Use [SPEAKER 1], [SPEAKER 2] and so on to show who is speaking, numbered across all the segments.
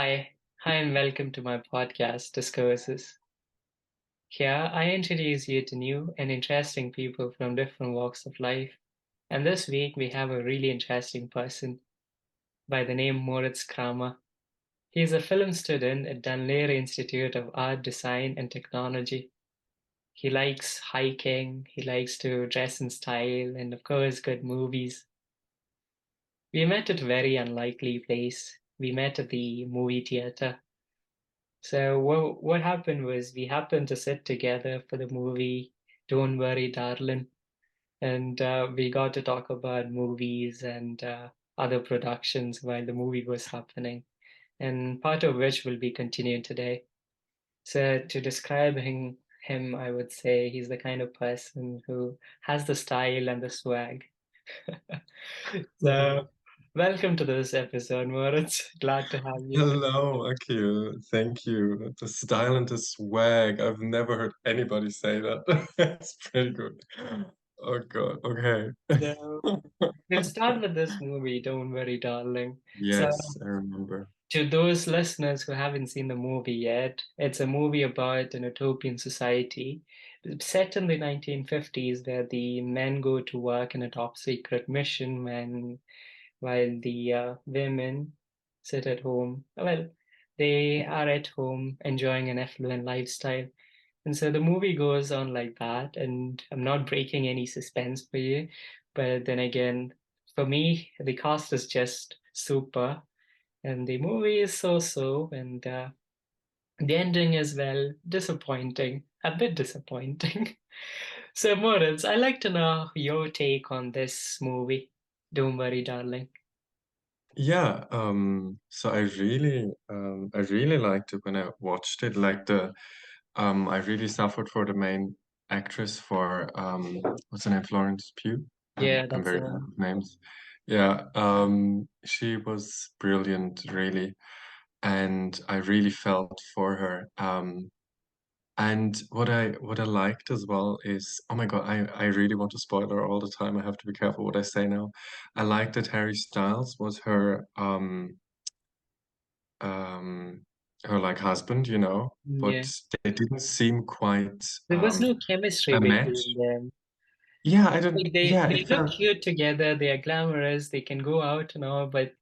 [SPEAKER 1] Hi, and welcome to my podcast, Discourses. Here, I introduce you to new and interesting people from different walks of life. And this week, we have a really interesting person by the name Moritz Kramer. He's a film student at Dunleary Institute of Art, Design, and Technology. He likes hiking, he likes to dress in style, and of course, good movies. We met at a very unlikely place. We met at the movie theater. So what happened was we happened to sit together for the movie Don't Worry, Darling, and we got to talk about movies and other productions while the movie was happening, and part of which will be continued today. So to describe him, I would say he's the kind of person who has the style and the swag. So welcome to this episode, Moritz. Glad to have you.
[SPEAKER 2] Hello, Akil. Thank you. The style and the swag. I've never heard anybody say that. That's pretty good. Oh God. Okay.
[SPEAKER 1] So we'll start with this movie, Don't Worry, Darling. So,
[SPEAKER 2] Yes, I remember.
[SPEAKER 1] to those listeners who haven't seen the movie yet, it's a movie about an utopian society set in the 1950s where the men go to work in a top secret mission while the women sit at home. Well, they are at home enjoying an affluent lifestyle. And so the movie goes on like that, and I'm not breaking any suspense for you. But then again, for me, the cast is just super, and the movie is so-so, and the ending is, well, disappointing, a bit disappointing. So, Moritz, I'd like to know your take on this movie. Don't worry, darling.
[SPEAKER 2] Yeah, so I really liked it when I watched it. I really suffered for the main actress for what's her name? Florence Pugh.
[SPEAKER 1] Yeah,
[SPEAKER 2] I'm
[SPEAKER 1] that's the
[SPEAKER 2] very bad
[SPEAKER 1] one.
[SPEAKER 2] with names. Yeah, she was brilliant, really, and I really felt for her. And what I liked as well is, oh my God, I really want to spoil her all the time. I have to be careful what I say now. I liked that Harry Styles was um her like husband, but
[SPEAKER 1] Yeah.
[SPEAKER 2] they didn't seem quite
[SPEAKER 1] There was no chemistry
[SPEAKER 2] a
[SPEAKER 1] between
[SPEAKER 2] match.
[SPEAKER 1] them.
[SPEAKER 2] Yeah, I don't.
[SPEAKER 1] Like
[SPEAKER 2] Yeah,
[SPEAKER 1] they
[SPEAKER 2] it
[SPEAKER 1] look
[SPEAKER 2] felt.
[SPEAKER 1] cute together, they are glamorous, they can go out and all, but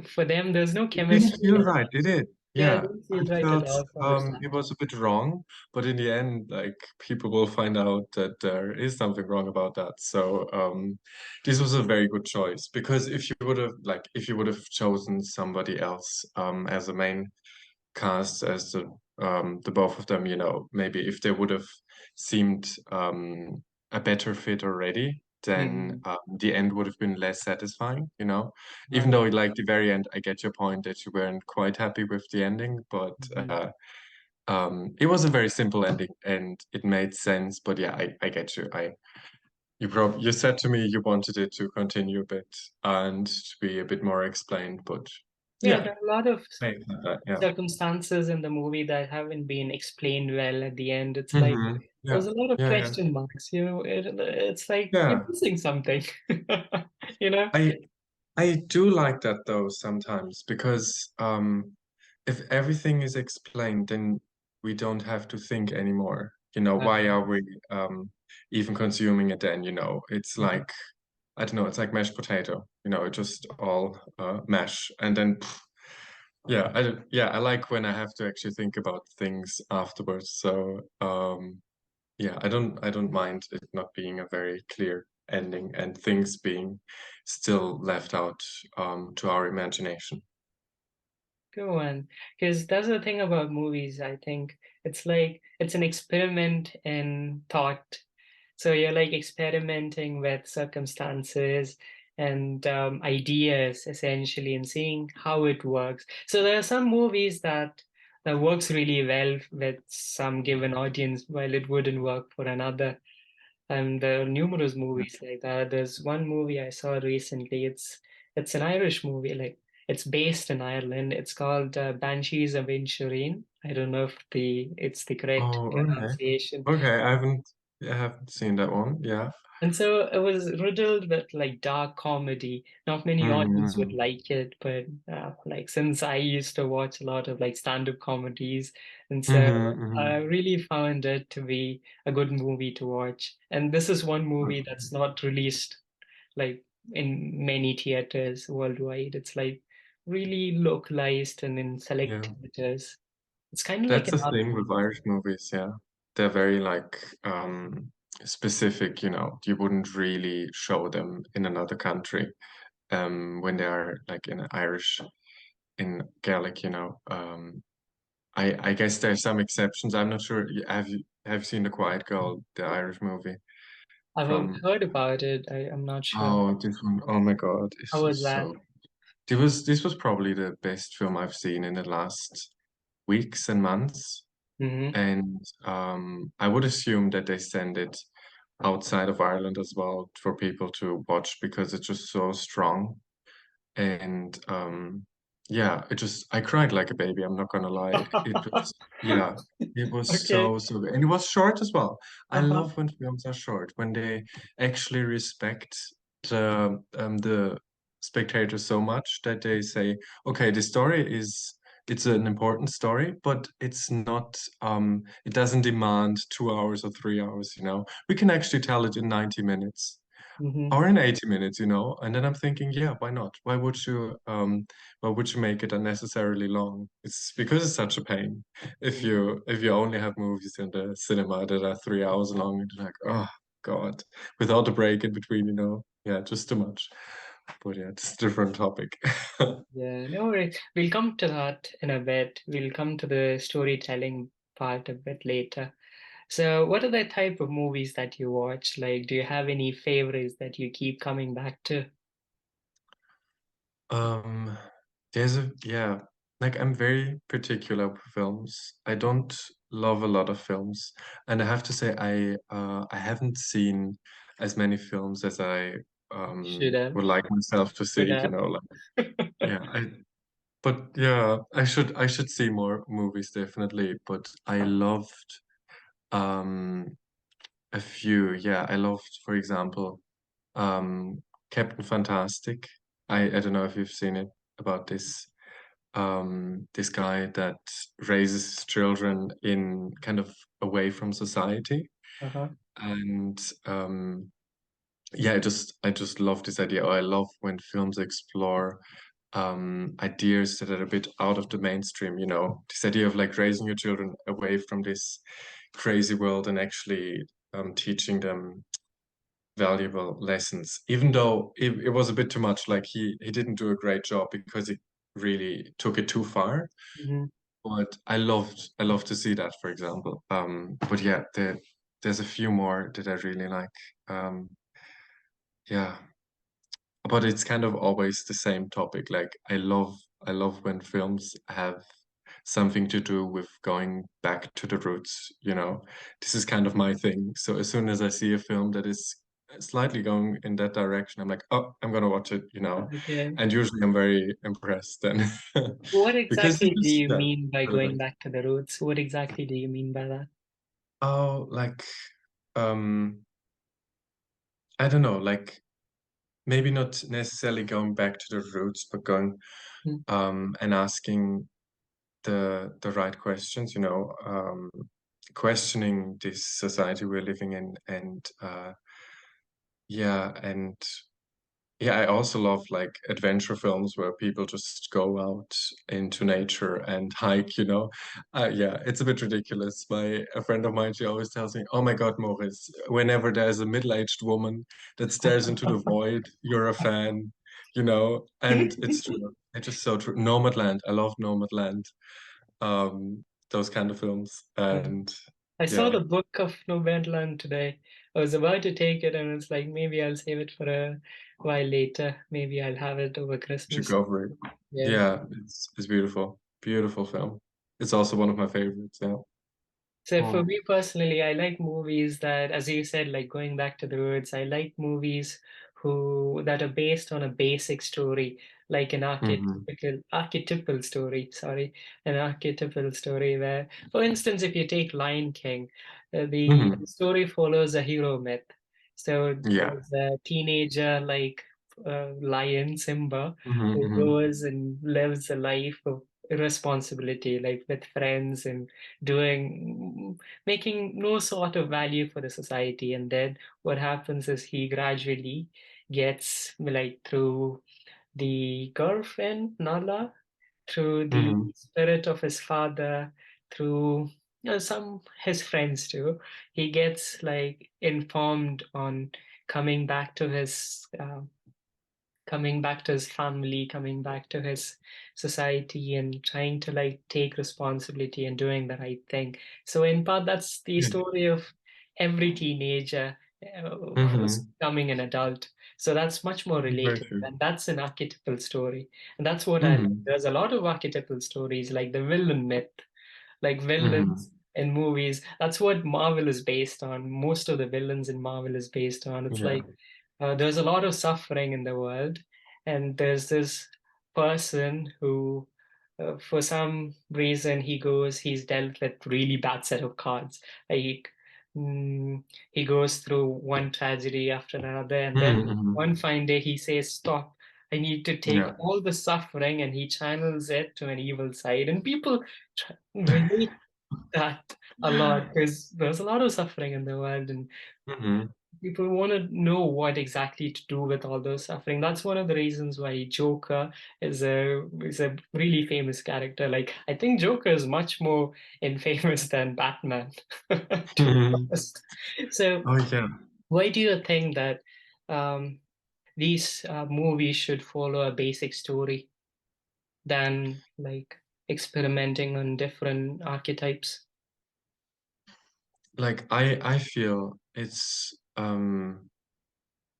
[SPEAKER 1] for them, there's no
[SPEAKER 2] It didn't
[SPEAKER 1] chemistry.
[SPEAKER 2] feel right, did it?
[SPEAKER 1] Yeah, it
[SPEAKER 2] Yeah,
[SPEAKER 1] didn't
[SPEAKER 2] I
[SPEAKER 1] feel right at
[SPEAKER 2] felt
[SPEAKER 1] all from the start.
[SPEAKER 2] it was a bit wrong, but in the end, like people will find out that there is something wrong about that. So this was a very good choice because if you would have chosen somebody else as a main cast as the both of them, maybe if they would have seemed a better fit already, then
[SPEAKER 1] Mhm.
[SPEAKER 2] the end would have been less satisfying, even
[SPEAKER 1] Right.
[SPEAKER 2] though like the very end, I get your point that you weren't quite happy with the ending, but
[SPEAKER 1] Mhm.
[SPEAKER 2] it was a very simple ending and it made sense. But yeah, I get you. You said to me you wanted it to continue a bit and to be a bit more explained, but
[SPEAKER 1] Yeah,
[SPEAKER 2] yeah,
[SPEAKER 1] there are a lot of
[SPEAKER 2] I accept that, yeah.
[SPEAKER 1] circumstances in the movie that haven't been explained well at the end. It's like
[SPEAKER 2] Yeah,
[SPEAKER 1] there's a lot of
[SPEAKER 2] yeah, yeah,
[SPEAKER 1] question marks, it's like you're
[SPEAKER 2] yeah.
[SPEAKER 1] missing something, you know?
[SPEAKER 2] I I do like that though sometimes because if everything is explained, then we don't have to think anymore. Why are we even consuming it then? It's like I don't know, it's like mashed potato. It just all mash and then yeah, I like when I have to actually think about things afterwards. So yeah, I don't mind it not being a very clear ending and things being still left out to our imagination.
[SPEAKER 1] Go on. Because that's the thing about movies, I think. It's like it's an experiment in thought. So you're like experimenting with circumstances and ideas essentially and seeing how it works. So there are some movies that works really well with some given audience, while it wouldn't work for another. And there are numerous movies like that. There's one movie I saw recently. It's an Irish movie, like it's based in Ireland. It's called Banshees of Inisherin. I don't know if the it's the correct
[SPEAKER 2] Oh, okay.
[SPEAKER 1] pronunciation.
[SPEAKER 2] Okay, I haven't. I haven't seen that one. Yeah.
[SPEAKER 1] And so it was riddled with like dark comedy. Not many audience would
[SPEAKER 2] Mm-hmm.
[SPEAKER 1] like it, but like since I used to watch a lot of like stand-up comedies, and so I
[SPEAKER 2] Mm-hmm.
[SPEAKER 1] really found it to be a good movie to watch. And this is one movie that's not released like in many theaters worldwide. It's like really localized and in select
[SPEAKER 2] Yeah.
[SPEAKER 1] theaters. It's kind of like
[SPEAKER 2] That's
[SPEAKER 1] an
[SPEAKER 2] the
[SPEAKER 1] art
[SPEAKER 2] thing with
[SPEAKER 1] film.
[SPEAKER 2] Irish movies, yeah. They're very like specific, you know. You wouldn't really show them in another country when they are like in Irish in Gaelic, you know. I guess there's some exceptions. I'm not sure. Have you seen The Quiet Girl, the Irish movie
[SPEAKER 1] I've
[SPEAKER 2] from
[SPEAKER 1] heard about it. I'm not sure.
[SPEAKER 2] oh this one, oh my God,
[SPEAKER 1] How
[SPEAKER 2] it's
[SPEAKER 1] was
[SPEAKER 2] just
[SPEAKER 1] that?
[SPEAKER 2] so this was probably the best film I've seen in the last weeks and months.
[SPEAKER 1] Hmm.
[SPEAKER 2] And I would assume that they send it outside of Ireland as well for people to watch because it's just so strong. And yeah, I cried like a baby, I'm not gonna lie. It was yeah, it was
[SPEAKER 1] Okay.
[SPEAKER 2] so good. And it was short as well. I
[SPEAKER 1] Uh-huh.
[SPEAKER 2] love when films are short, when they actually respect the spectators so much that they say, okay, the story is it's an important story, but it's not it doesn't demand 2 hours or 3 hours, you know. We can actually tell it in 90 minutes
[SPEAKER 1] Hmm.
[SPEAKER 2] or in 80 minutes, you know. And then I'm thinking, yeah, why not? Why would you make it unnecessarily long? It's because it's such a pain. If you only have movies in the cinema that are 3 hours long, and you're like, oh God, without a break in between, you know. Yeah, just too much. But yeah, it's a different topic.
[SPEAKER 1] Yeah, no worries. We'll come to that in a bit. We'll come to the storytelling part a bit later. So, what are the type of movies that you watch? Like, do you have any favorites that you keep coming back to?
[SPEAKER 2] Um, yeah, like I'm very particular with films. I don't love a lot of films, and I have to say I haven't seen as many films as I
[SPEAKER 1] Should have,
[SPEAKER 2] would like myself to
[SPEAKER 1] could
[SPEAKER 2] see, you
[SPEAKER 1] have.
[SPEAKER 2] know, like yeah, but yeah, I should see more movies definitely, but I loved um a few. Yeah, I loved, for example, Captain Fantastic. I don't know if you've seen it about this guy that raises his children in kind of away from society.
[SPEAKER 1] Uh-huh.
[SPEAKER 2] And yeah, I just love this idea. Or I love when films explore ideas that are a bit out of the mainstream, you know, this idea of like raising your children away from this crazy world and actually teaching them valuable lessons, even though it was a bit too much. Like he didn't do a great job because he really took it too far.
[SPEAKER 1] Hmm.
[SPEAKER 2] But I love to see that, for example. But yeah, there's a few more that I really like. Um, yeah, but it's kind of always the same topic. Like I love when films have something to do with going back to the roots, you know. This is kind of my thing. So as soon as I see a film that is slightly going in that direction, I'm like, oh, I'm gonna watch it, you know.
[SPEAKER 1] Okay.
[SPEAKER 2] And usually I'm very impressed then
[SPEAKER 1] What
[SPEAKER 2] because it
[SPEAKER 1] exactly do
[SPEAKER 2] is
[SPEAKER 1] you
[SPEAKER 2] yeah,
[SPEAKER 1] mean by going
[SPEAKER 2] relevant.
[SPEAKER 1] back to the roots? What exactly do you mean by that?
[SPEAKER 2] Oh, like um I don't know, like maybe not necessarily going back to the roots, but going
[SPEAKER 1] Mm.
[SPEAKER 2] and asking the right questions, you know, questioning this society we're living in, and yeah, and yeah, I also love like adventure films where people just go out into nature and hike, you know. Yeah, it's a bit ridiculous. A friend of mine, she always tells me, "Oh my God, Moritz, whenever there's a middle-aged woman that stares into the void, you're a fan." You know, and it's true. It's just so true. Nomadland, I love Nomadland. Those kind of films. And
[SPEAKER 1] I saw
[SPEAKER 2] yeah,
[SPEAKER 1] the book of Nomadland today. I was about to take it and it's like maybe I'll save it for a while later. Maybe I'll have it over
[SPEAKER 2] you should
[SPEAKER 1] Christmas.
[SPEAKER 2] go for it.
[SPEAKER 1] Yeah.
[SPEAKER 2] Yeah, it's beautiful. Beautiful film. It's also one of my favorites, yeah.
[SPEAKER 1] So for
[SPEAKER 2] Oh.
[SPEAKER 1] me personally, I like movies that, as you said, like going back to the roots, I like movies who that are based on a basic story. like an
[SPEAKER 2] Mm-hmm.
[SPEAKER 1] archetypal story, sorry, an archetypal story where, for instance, if you take Lion King, the
[SPEAKER 2] Mm-hmm.
[SPEAKER 1] story follows a hero myth. So
[SPEAKER 2] Yeah.
[SPEAKER 1] there's a teenager like lion Simba
[SPEAKER 2] Mm-hmm.
[SPEAKER 1] who
[SPEAKER 2] Mm-hmm.
[SPEAKER 1] goes and lives a life of irresponsibility, like with friends and doing, making no sort of value for the society. And then what happens is he gradually gets, like, through the girlfriend, Nala, through the
[SPEAKER 2] Mm-hmm.
[SPEAKER 1] spirit of his father, through some his friends too, he gets like informed on coming back to his coming back to his family, coming back to his society, and trying to like take responsibility and doing the right thing. So, in part, that's the
[SPEAKER 2] Yeah.
[SPEAKER 1] story of every teenager who's
[SPEAKER 2] Mm-hmm.
[SPEAKER 1] becoming an adult. So, that's much more
[SPEAKER 2] Very
[SPEAKER 1] relatable,
[SPEAKER 2] true.
[SPEAKER 1] and that's an archetypal story. And that's what I like.
[SPEAKER 2] Mm-hmm.
[SPEAKER 1] There's a lot of archetypal stories, like the villain myth, like
[SPEAKER 2] Mm-hmm.
[SPEAKER 1] villains in movies. That's what Marvel is based on. Most of the villains in Marvel is based on. It's
[SPEAKER 2] Yeah.
[SPEAKER 1] like there's a lot of suffering in the world, and there's this person who, for some reason, he's dealt with really bad set of cards. Like, he goes through one tragedy after another, and then
[SPEAKER 2] Mm-hmm.
[SPEAKER 1] one fine day he says, "Stop! I need to take
[SPEAKER 2] Yeah.
[SPEAKER 1] all the suffering," and he channels it to an evil side, and people relate that a lot because there's a lot of suffering in the world, and
[SPEAKER 2] Mm-hmm.
[SPEAKER 1] people want to know what exactly to do with all those suffering. That's one of the reasons why Joker is a really famous character. Like, I think Joker is much more infamous than Batman, to be
[SPEAKER 2] Mm-hmm.
[SPEAKER 1] honest. So,
[SPEAKER 2] Oh yeah.
[SPEAKER 1] why do you think that these movies should follow a basic story than like experimenting on different archetypes?
[SPEAKER 2] Like I feel it's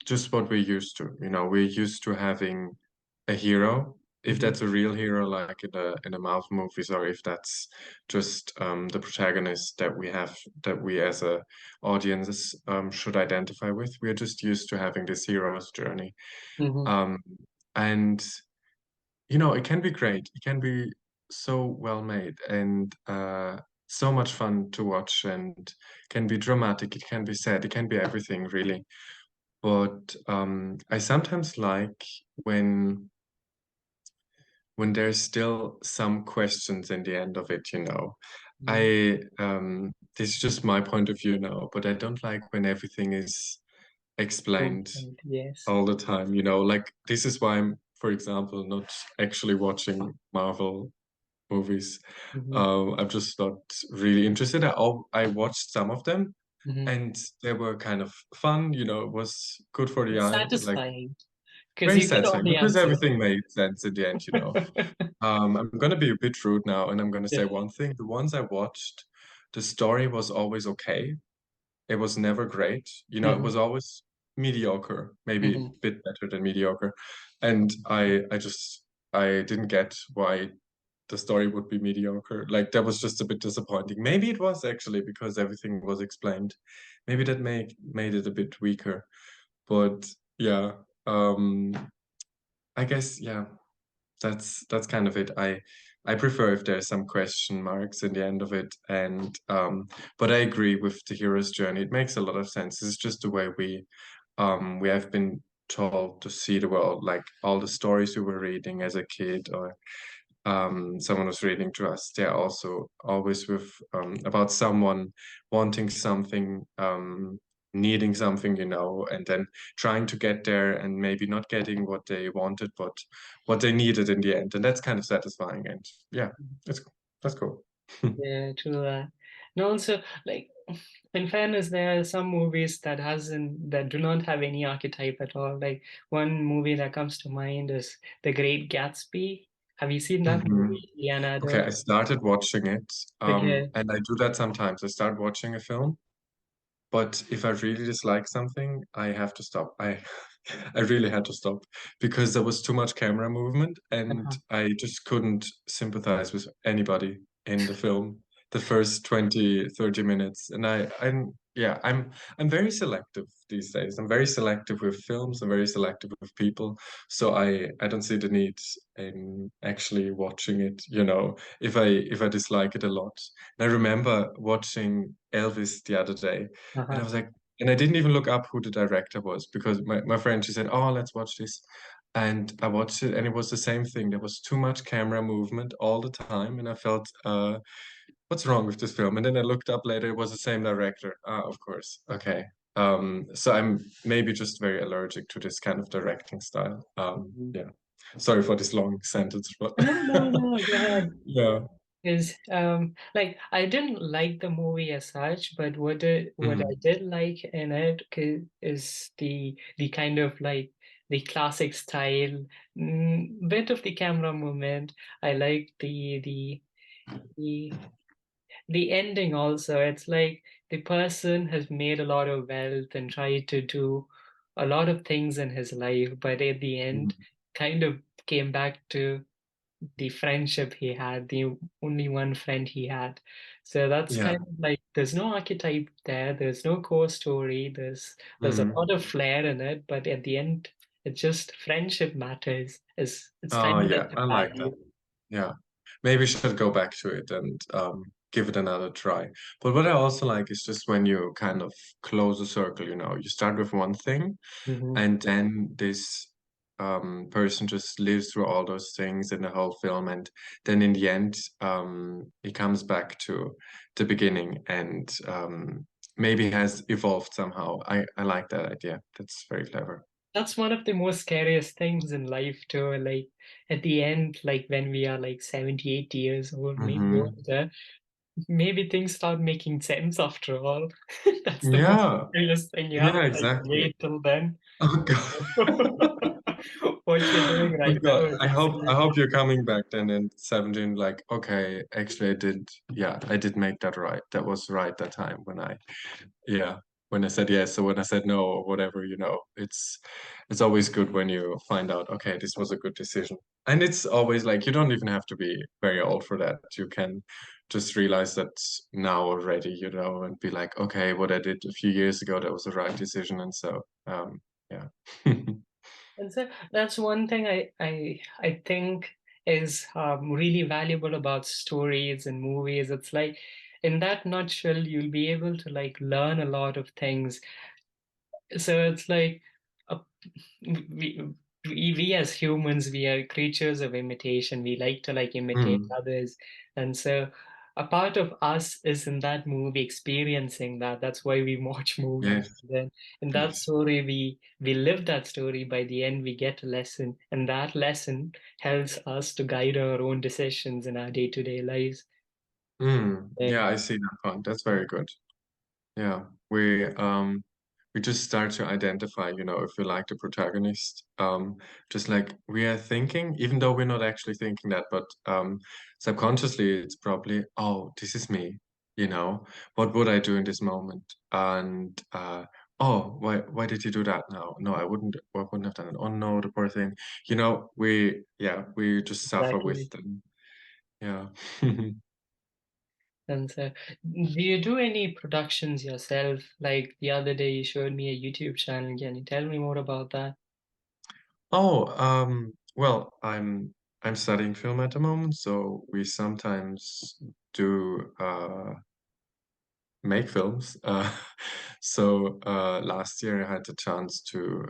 [SPEAKER 2] just what we're used to. We're used to having a hero, if
[SPEAKER 1] Hmm.
[SPEAKER 2] that's a real hero, like in the Marvel movies, or if that's just the protagonist that we as a audience should identify with. We're just used to having this hero's journey.
[SPEAKER 1] Hmm.
[SPEAKER 2] Um, and it can be great. It can be so well made and so much fun to watch and can be dramatic, it can be sad, it can be everything really. But I sometimes like when there's still some questions in the end of it. This is just my point of view now, but I don't like when everything is explained
[SPEAKER 1] Yes.
[SPEAKER 2] all the time. Like this is why I'm, for example, not actually watching Marvel movies.
[SPEAKER 1] Hmm.
[SPEAKER 2] I'm just not really interested. I watched some of them
[SPEAKER 1] Hmm.
[SPEAKER 2] and they were kind of fun. It was good for the
[SPEAKER 1] It's
[SPEAKER 2] eye, like
[SPEAKER 1] satisfying because
[SPEAKER 2] very
[SPEAKER 1] you get all
[SPEAKER 2] satisfying
[SPEAKER 1] the
[SPEAKER 2] because
[SPEAKER 1] answers.
[SPEAKER 2] everything made sense in the end. I'm gonna be a bit rude now and I'm gonna
[SPEAKER 1] Yeah.
[SPEAKER 2] say one thing. The ones I watched, the story was always okay. It was never great. It
[SPEAKER 1] Hmm.
[SPEAKER 2] was always mediocre, maybe a
[SPEAKER 1] Hmm.
[SPEAKER 2] bit better than mediocre. And I didn't get why the story would be mediocre. Like that was just a bit disappointing. Maybe it was actually because everything was explained. Maybe that made it a bit weaker. But yeah, um, I guess yeah, that's kind of it. I prefer if there's some question marks in the end of it, and but I agree with the hero's journey. It makes a lot of sense. It's just the way we have been told to see the world, like all the stories we were reading as a kid, or someone was reading to us. They're also always with about someone wanting something, needing something, and then trying to get there and maybe not getting what they wanted, but what they needed in the end. And that's kind of satisfying. And yeah, it's that's cool.
[SPEAKER 1] Yeah, true. And also, like, in fairness, there are some movies that do not have any archetype at all. Like, one movie that comes to mind is The Great Gatsby. Have you seen that
[SPEAKER 2] hmm
[SPEAKER 1] movie,
[SPEAKER 2] Okay,
[SPEAKER 1] Leonardo?
[SPEAKER 2] I started watching it,
[SPEAKER 1] Okay.
[SPEAKER 2] and I do that sometimes. I start watching a film. But if I really dislike something, I have to stop. I really had to stop because there was too much camera movement and
[SPEAKER 1] Uh-huh.
[SPEAKER 2] I just couldn't sympathize with anybody in the film the first 20, 30 minutes. And yeah, I'm very selective these days. I'm very selective with films. I'm very selective with people. So I don't see the need in actually watching it, if I dislike it a lot. And I remember watching Elvis the other day, and I
[SPEAKER 1] Uh-huh.
[SPEAKER 2] was like, and I didn't even look up who the director was because my friend, she said, "Oh, let's watch this." And I watched it, and it was the same thing. There was too much camera movement all the time, and I felt what's wrong with this film? And then I looked up later, it was the same director. Ah, of course. Okay. So I'm maybe just very allergic to this kind of directing style.
[SPEAKER 1] Mhm.
[SPEAKER 2] Yeah. Sorry for this long sentence, but
[SPEAKER 1] No, no, no, go ahead.
[SPEAKER 2] yeah.
[SPEAKER 1] Is like I didn't like the movie as such, but what I
[SPEAKER 2] Mhm.
[SPEAKER 1] did like in it is the kind of like the classic style, bit of the camera movement. I like the the ending also. It's like the person has made a lot of wealth and tried to do a lot of things in his life, but at the end,
[SPEAKER 2] Mhm.
[SPEAKER 1] kind of came back to the friendship he had, the only one friend he had. So that's
[SPEAKER 2] Yeah.
[SPEAKER 1] kind of like there's no archetype there, there's no core story, there's a
[SPEAKER 2] Mhm.
[SPEAKER 1] lot of flair in it, but at the end, it's just friendship matters. It's
[SPEAKER 2] Oh,
[SPEAKER 1] kind of
[SPEAKER 2] yeah.
[SPEAKER 1] like the
[SPEAKER 2] I like that.
[SPEAKER 1] value.
[SPEAKER 2] Yeah. Maybe should go back to it and give it another try. But what I also like is just when you kind of close a circle, you start with one thing.
[SPEAKER 1] Hmm.
[SPEAKER 2] And then this person just lives through all those things in the whole film, and then in the end, he comes back to the beginning and maybe has evolved somehow. I like that idea. That's very clever.
[SPEAKER 1] That's one of the most scariest things in life too. Like at the end, like when we are like 70, 80 years old, maybe
[SPEAKER 2] Hmm.
[SPEAKER 1] older, maybe things start making sense after all. That's the most
[SPEAKER 2] Yeah,
[SPEAKER 1] scariest thing. You have
[SPEAKER 2] yeah,
[SPEAKER 1] to like
[SPEAKER 2] exactly.
[SPEAKER 1] wait till then.
[SPEAKER 2] Oh God.
[SPEAKER 1] What you're doing
[SPEAKER 2] Oh
[SPEAKER 1] right now
[SPEAKER 2] God.
[SPEAKER 1] is
[SPEAKER 2] I hope
[SPEAKER 1] absolutely
[SPEAKER 2] you're coming back then in 17, like, okay, actually I did make that right. That was right that time yeah, when I said yes or when I said no or whatever, it's always good when you find out, okay, this was a good decision. And it's always like you don't even have to be very old for that. You can just realize that now already, and be like, okay, what I did a few years ago, that was the right decision. And so, yeah.
[SPEAKER 1] And so that's one thing I think is really valuable about stories and movies. It's like in that nutshell, you'll be able to like learn a lot of things. So it's like uh, we, we as humans, we are creatures of imitation. We like to like imitate
[SPEAKER 2] Mm,
[SPEAKER 1] others, and so a part of us is in that movie experiencing that. That's why we watch movies.
[SPEAKER 2] yes,
[SPEAKER 1] Then in that
[SPEAKER 2] yes.
[SPEAKER 1] story, we live that story. By the end, we get a lesson, and that lesson helps us to guide our own decisions in our day-to-day lives.
[SPEAKER 2] Yeah, I see that point. That's very good. Yeah, we just start to identify, if we like the protagonist. Just like we are thinking, even though we're not actually thinking that, but subconsciously it's probably, oh, this is me, what would I do in this moment? And oh, why did you do that now? No, I wouldn't have done it. Oh no, the poor thing. We just suffer with
[SPEAKER 1] Exactly.
[SPEAKER 2] them. Yeah.
[SPEAKER 1] And so, do you do any productions yourself? Like the other day, you showed me a YouTube channel. Can you tell me more about that?
[SPEAKER 2] Oh, well, I'm studying film at the moment, so we sometimes do make films. So last year I had the chance to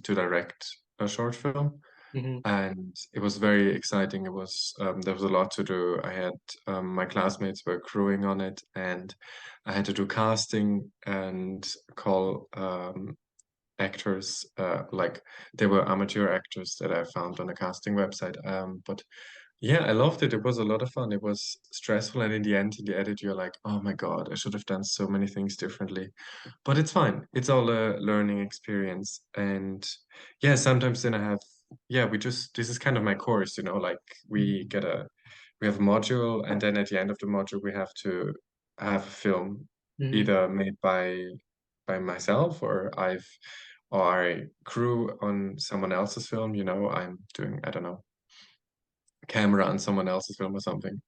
[SPEAKER 2] direct a short film,
[SPEAKER 1] Hmm.
[SPEAKER 2] and it was very exciting. There was a lot to do. I had my classmates were crewing on it, and I had to do casting and call actors, like they were amateur actors that I found on a casting website. But yeah, I loved it. It was a lot of fun. It was stressful, and in the end, in the edit, you're like, oh my God, I should have done so many things differently. But it's fine. It's all a learning experience. And yeah, sometimes then this is kind of my course, like we have a module, and then at the end of the module, we have to have a film
[SPEAKER 1] Hmm.
[SPEAKER 2] either made by myself or I crew on someone else's film, I'm doing, I don't know, camera on someone else's film or something.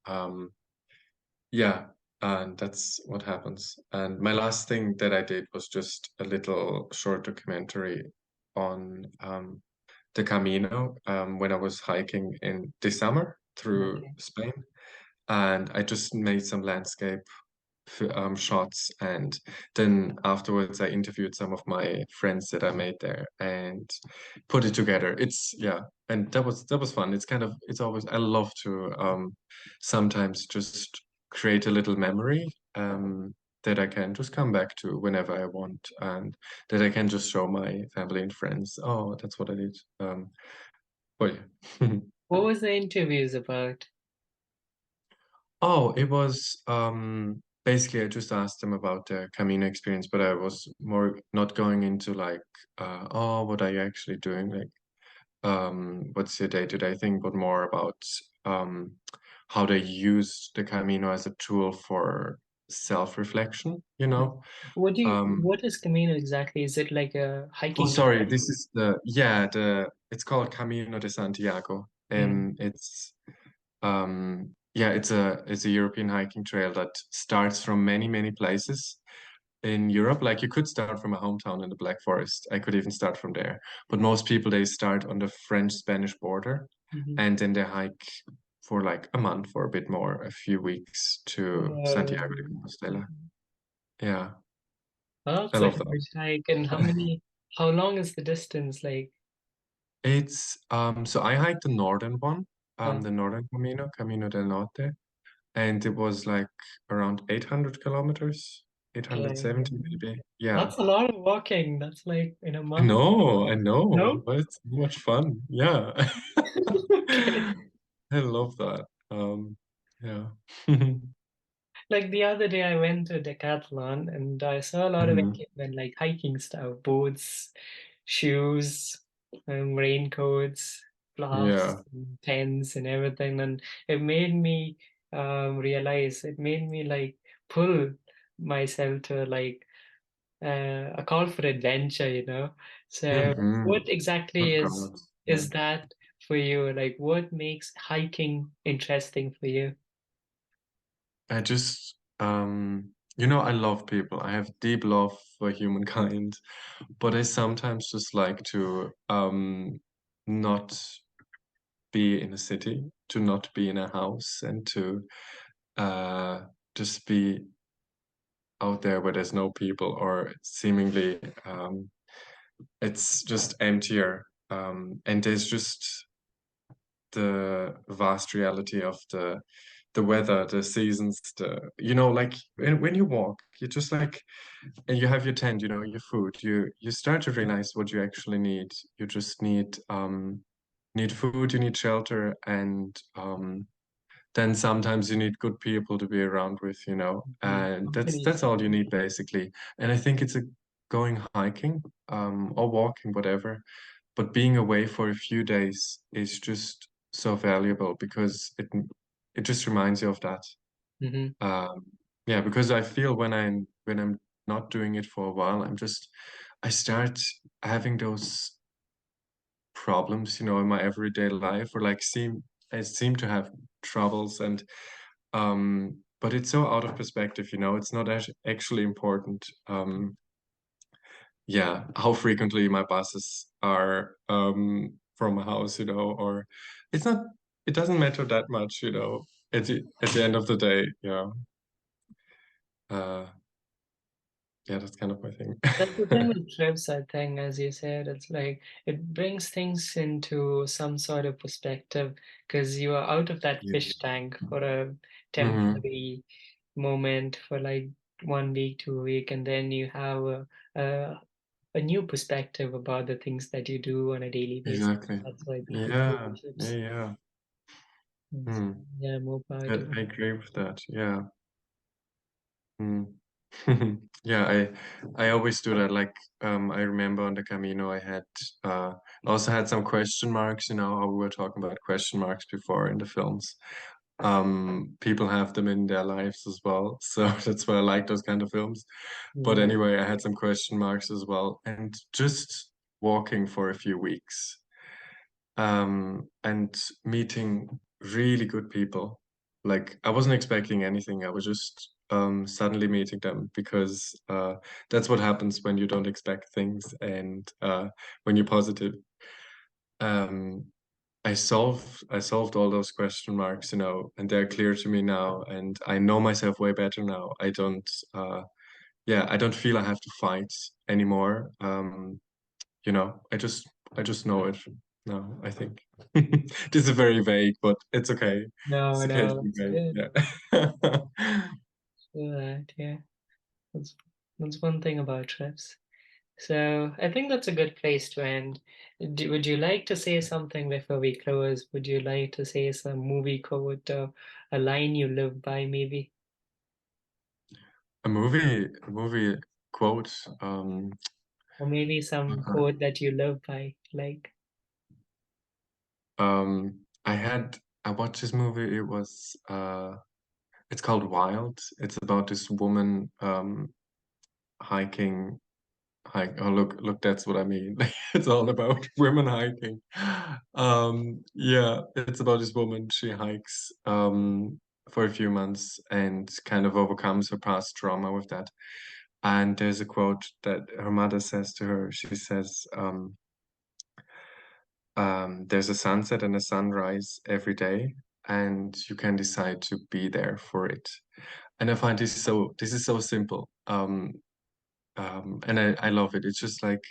[SPEAKER 2] Yeah. and that's what happens. And my last thing that I did was just a little short documentary on the Camino when I was hiking in this summer through
[SPEAKER 1] Okay.
[SPEAKER 2] Spain, and I just made some landscape shots, and then afterwards I interviewed some of my friends that I made there and put it together. It's yeah, and that was fun. It's kind of it's always I love to sometimes just create a little memory that I can just come back to whenever I want, and that I can just show my family and friends. Oh, that's what I did. But yeah.
[SPEAKER 1] What was the interviews about?
[SPEAKER 2] Oh, it was basically I just asked them about their Camino experience, but I was more not going into like oh, what are you actually doing? Like what's your day-to-day thing, but more about um how they use the Camino as a tool for self-reflection, you know? Um
[SPEAKER 1] What is Camino exactly? Is it like a
[SPEAKER 2] oh
[SPEAKER 1] hiking
[SPEAKER 2] sorry,
[SPEAKER 1] trail?
[SPEAKER 2] this is the yeah, the it's called Camino de Santiago.
[SPEAKER 1] Mm,
[SPEAKER 2] It's yeah, it's a European hiking trail that starts from many, many places in Europe. Like you could start from a hometown in the Black Forest. I could even start from there. But most people they start on the French-Spanish border
[SPEAKER 1] mhm.
[SPEAKER 2] and then they hike for like a month or a bit more, a few weeks to Santiago de Compostela. Yeah,
[SPEAKER 1] Oh,
[SPEAKER 2] I
[SPEAKER 1] quite
[SPEAKER 2] love
[SPEAKER 1] a
[SPEAKER 2] that.
[SPEAKER 1] large hike. And how long is the distance? Like,
[SPEAKER 2] It's so I hiked the northern one,
[SPEAKER 1] uh,
[SPEAKER 2] the northern Camino, Camino del Norte. And it was like around 800 kilometers,
[SPEAKER 1] okay.
[SPEAKER 2] 870 maybe. Yeah.
[SPEAKER 1] That's a lot of walking. That's like in a
[SPEAKER 2] I
[SPEAKER 1] month.
[SPEAKER 2] know, I know,
[SPEAKER 1] No?
[SPEAKER 2] but it's so much fun. Yeah.
[SPEAKER 1] Okay.
[SPEAKER 2] I love that. Yeah.
[SPEAKER 1] Like the other day, I went to Decathlon and I saw a lot of
[SPEAKER 2] Mhm.
[SPEAKER 1] equipment like hiking stuff, boots, shoes, raincoats,
[SPEAKER 2] Yeah.
[SPEAKER 1] gloves, and tents, and everything. And it made me realize, it made me like pull myself to like a call for adventure, you know? So,
[SPEAKER 2] Hmm.
[SPEAKER 1] what exactly
[SPEAKER 2] Oh God. Yeah.
[SPEAKER 1] is that for you? Like, what makes hiking interesting for you?
[SPEAKER 2] I just I love people. I have deep love for humankind, but I sometimes just like to not be in a city, to not be in a house, and to uh, just be out there where there's no people or seemingly it's just emptier. And there's just the vast reality of the weather, the seasons, like when you walk, you just like and you have your tent, your food, you start to realize what you actually need. You just need food, you need shelter, and then sometimes you need good people to be around with, and that's
[SPEAKER 1] Companies.
[SPEAKER 2] all you need basically. And I think it's a going hiking, or walking, whatever, but being away for a few days is just so valuable because it just reminds you of that.
[SPEAKER 1] Hmm.
[SPEAKER 2] Um, yeah, because I feel when I'm not doing it for a while, I start having those problems, in my everyday life, or like I seem to have troubles, and but it's so out of perspective, it's not actually important. Yeah, how frequently my buses are from my house, or it's not, it doesn't matter that much, at the end of the day. Yeah. Uh, yeah, that's kind of my thing.
[SPEAKER 1] That's the thing with trips, I think, as you said, it's like it brings things into some sort of perspective because you are out of that
[SPEAKER 2] Yeah.
[SPEAKER 1] fish tank for a
[SPEAKER 2] Hmm.
[SPEAKER 1] temporary moment for like 1 week, 2 week, and then you have a, a new perspective about the things that you do on a daily basis.
[SPEAKER 2] Exactly.
[SPEAKER 1] That's why people go to
[SPEAKER 2] Yeah. Yeah.
[SPEAKER 1] trips.
[SPEAKER 2] Yeah.
[SPEAKER 1] Yes.
[SPEAKER 2] Hmm.
[SPEAKER 1] Yeah, more power
[SPEAKER 2] I,
[SPEAKER 1] to
[SPEAKER 2] I
[SPEAKER 1] them.
[SPEAKER 2] agree with that. Yeah. Mm. Yeah, I always do that. Like, I remember on the Camino, I also had some question marks. How we were talking about question marks before in the films. People have them in their lives as well, so that's why I like those kind of films. But
[SPEAKER 1] Mm,
[SPEAKER 2] anyway, I had some question marks as well, and just walking for a few weeks, and meeting really good people. Like, I wasn't expecting anything. I was just suddenly meeting them because that's what happens when you don't expect things and when you're positive. Um, I solved all those question marks, and they're clear to me now, and I know myself way better now. I don't feel I have to fight anymore. I just know it now, I think. This is very vague, but it's okay.
[SPEAKER 1] No,
[SPEAKER 2] It's okay to
[SPEAKER 1] no,
[SPEAKER 2] be
[SPEAKER 1] it's
[SPEAKER 2] vague.
[SPEAKER 1] good.
[SPEAKER 2] Yeah.
[SPEAKER 1] So that, yeah, that's that's one thing about trips. So I think that's a good place to end. Would you like to say something before we close? Would you like to say some movie quote or a line you live by, maybe?
[SPEAKER 2] A movie quote.
[SPEAKER 1] Or maybe some
[SPEAKER 2] uh,
[SPEAKER 1] quote that you live by, like,
[SPEAKER 2] I watched this movie. It's called Wild. It's about this woman hiking. Oh, look, that's what I mean. It's all about women hiking. Yeah, it's about this woman. She hikes for a few months and kind of overcomes her past trauma with that. And there's a quote that her mother says to her. She says, there's a sunset and a sunrise every day, and you can decide to be there for it. And I find this is so simple. And I love it. It's just like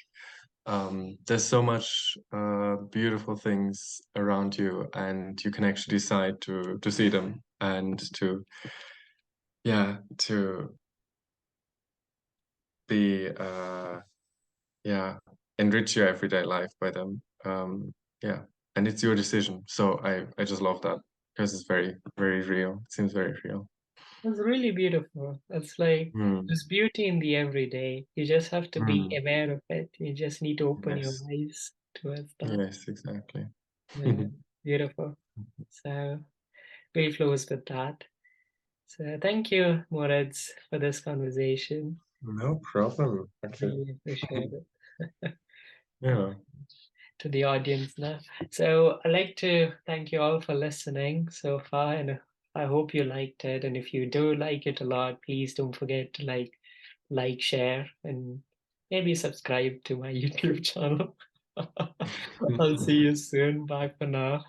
[SPEAKER 2] there's so much beautiful things around you, and you can actually decide to see them and to yeah to be yeah enrich your everyday life by them. Yeah, and it's your decision. So I just love that because it's very very real. It seems very real.
[SPEAKER 1] it's really beautiful. It's like
[SPEAKER 2] Mm,
[SPEAKER 1] there's beauty in the everyday. You just have to be
[SPEAKER 2] mm,
[SPEAKER 1] aware of it. You just need to open your
[SPEAKER 2] yes,
[SPEAKER 1] eyes towards that.
[SPEAKER 2] yes, exactly.
[SPEAKER 1] Yeah, beautiful. So we close with that. So thank you, Moritz, for this conversation.
[SPEAKER 2] No problem. Okay.
[SPEAKER 1] Really appreciate it.
[SPEAKER 2] Yeah.
[SPEAKER 1] To the audience now. So I'd like to thank you all for listening so far, and I hope you liked it. And if you do like it a lot, please don't forget to share, and maybe subscribe to my YouTube channel. I'll see you soon. Bye for now.